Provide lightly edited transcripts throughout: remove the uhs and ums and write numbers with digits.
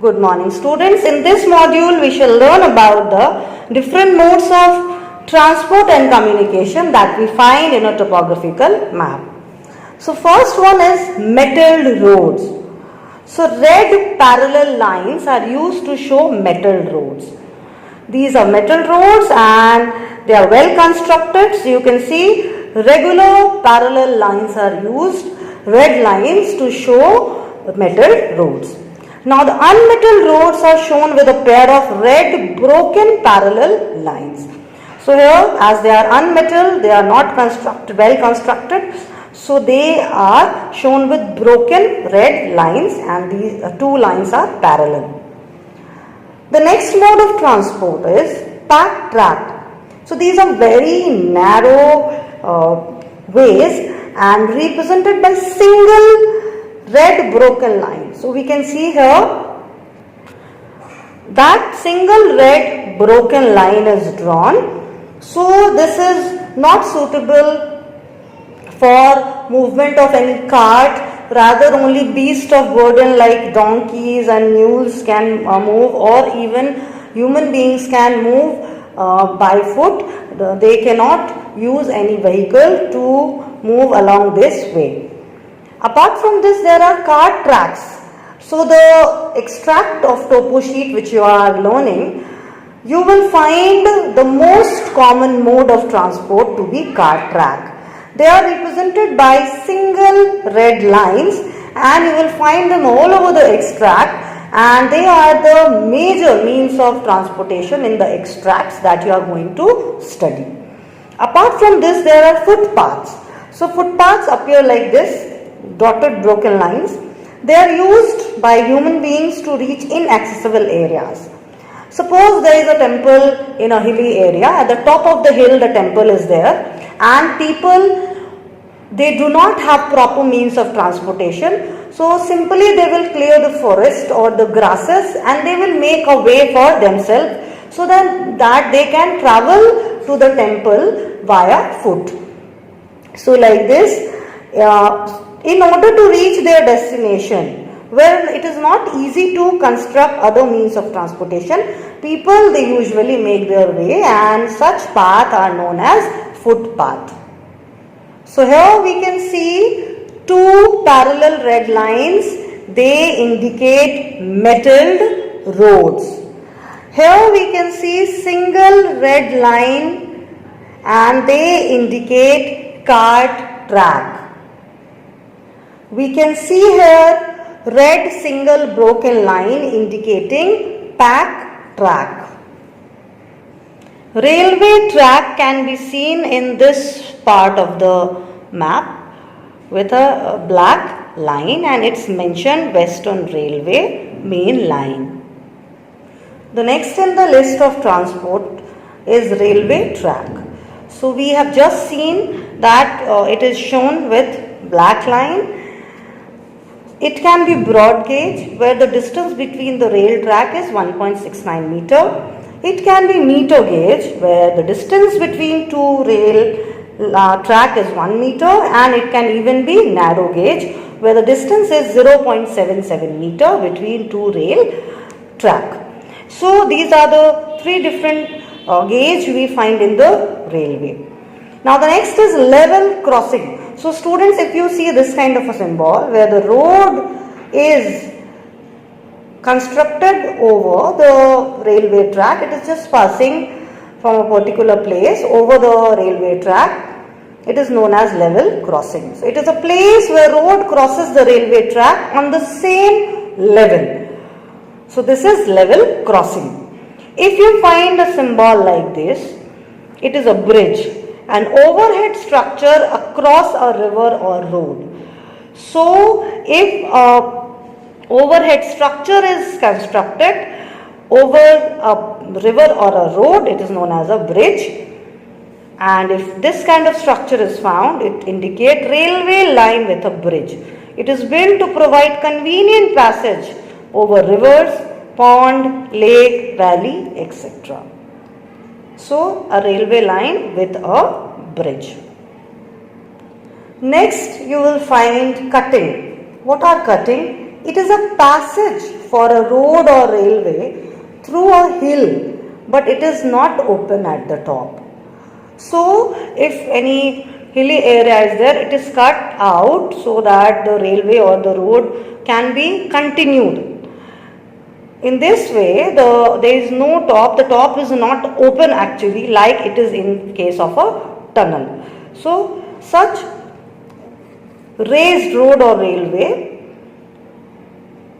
Good morning, students. In this module, we shall learn about the different modes of transport and communication that we find in a topographical map. So, first one is metalled roads. So, red parallel lines are used to show metalled roads. These are metal roads and they are well constructed. So, you can see regular parallel lines are used, red lines to show metal roads. Now the unmetalled roads are shown with a pair of red broken parallel lines. So here, as they are unmetalled, they are not well constructed. So they are shown with broken red lines and these two lines are parallel. The next mode of transport is pack track. So these are very narrow ways and represented by single red broken line. So we can see here that single red broken line is drawn. So this is not suitable for movement of any cart, rather only beasts of burden like donkeys and mules can move, or even human beings can move by foot. They cannot use any vehicle to move along this way. Apart from this, there are cart tracks. So the extract of topo sheet which you are learning, you will find the most common mode of transport to be cart track. They are represented by single red lines and you will find them all over the extract, and they are the major means of transportation in the extracts that you are going to study. Apart from this, there are footpaths. So footpaths appear like this, dotted broken lines. They are used by human beings to reach inaccessible areas. Suppose there is a temple in a hilly area. At the top of the hill, the temple is there, and people, they do not have proper means of transportation. So simply they will clear the forest or the grasses and they will make a way for themselves so that they can travel to the temple via foot. So like this, in order to reach their destination, where it is not easy to construct other means of transportation, people, they usually make their way, and such paths are known as footpath. So here we can see two parallel red lines. They indicate metalled roads. Here we can see single red line and they indicate cart track. We can see here red single broken line indicating pack track. Railway track can be seen in this part of the map with a black line, and it's mentioned Western Railway main line. The next in the list of transport is railway track. So we have just seen that it is shown with black line. It can be broad gauge, where the distance between the rail track is 1.69 meter. It can be meter gauge, where the distance between two rail track is 1 meter, and it can even be narrow gauge, where the distance is 0.77 meter between two rail track. So these are the three different gauge we find in the railway. Now the next is level crossing. So students, if you see this kind of a symbol where the road is constructed over the railway track, it is just passing from a particular place over the railway track, it is known as level crossing. So it is a place where road crosses the railway track on the same level. So this is level crossing. If you find a symbol like this, it is a bridge, an overhead structure across a river or road. So if a overhead structure is constructed over a river or a road, it is known as a bridge. And if this kind of structure is found, it indicates railway line with a bridge. It is built to provide convenient passage over rivers, pond, lake, valley, etc. So a railway line with a bridge. Next you will find cutting. What are cutting? It is a passage for a road or railway through a hill, but it is not open at the top. So if any hilly area is there, it is cut out so that the railway or the road can be continued. In this way, there is no top, the top is not open actually, like it is in case of a tunnel. So such raised road or railway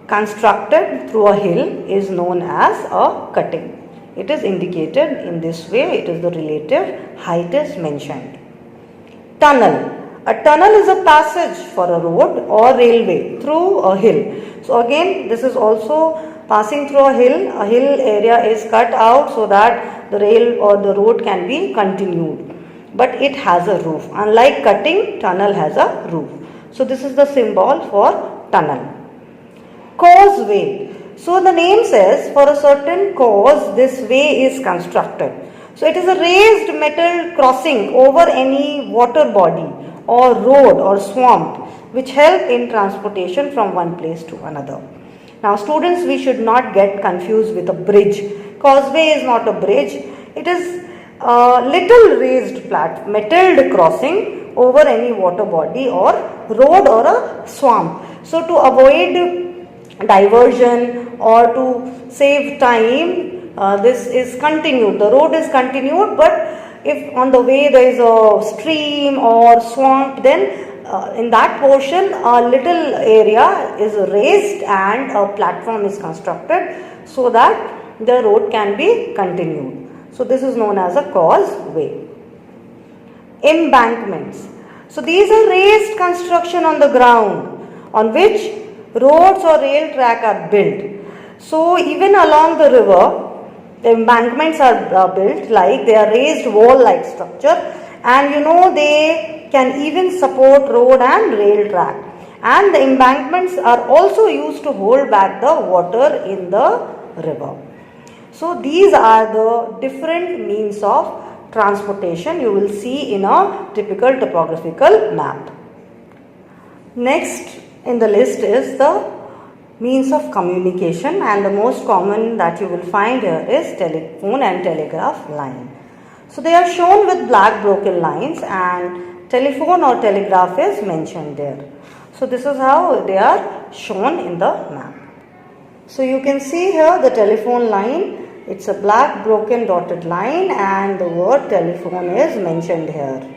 constructed through a hill is known as a cutting. It is indicated in this way, it is the relative height is mentioned. Tunnel. A tunnel is a passage for a road or railway through a hill. So again, this is also passing through a hill area is cut out so that the rail or the road can be continued. But it has a roof. Unlike cutting, tunnel has a roof. So this is the symbol for tunnel. Causeway. So the name says for a certain cause this way is constructed. So it is a raised metal crossing over any water body or road or swamp which help in transportation from one place to another. Now students, we should not get confused with a bridge. Causeway is not a bridge. It is a little raised metalled crossing over any water body or road or a swamp. So to avoid diversion or to save time, this is continued. The road is continued, but if on the way there is a stream or swamp, then in that portion a little area is raised and a platform is constructed so that the road can be continued. So this is known as a causeway. Embankments. So these are raised construction on the ground on which roads or rail track are built. So even along the river, the embankments are built like they are raised wall-like structure, and they can even support road and rail track. And the embankments are also used to hold back the water in the river. So these are the different means of transportation you will see in a typical topographical map. Next in the list is the means of communication, and the most common that you will find here is telephone and telegraph line. So they are shown with black broken lines and telephone or telegraph is mentioned there. So this is how they are shown in the map. So you can see here the telephone line. It's a black broken dotted line and the word telephone is mentioned here.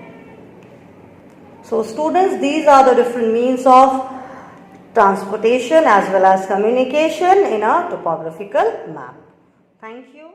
So students, these are the different means of transportation as well as communication in a topographical map. Thank you.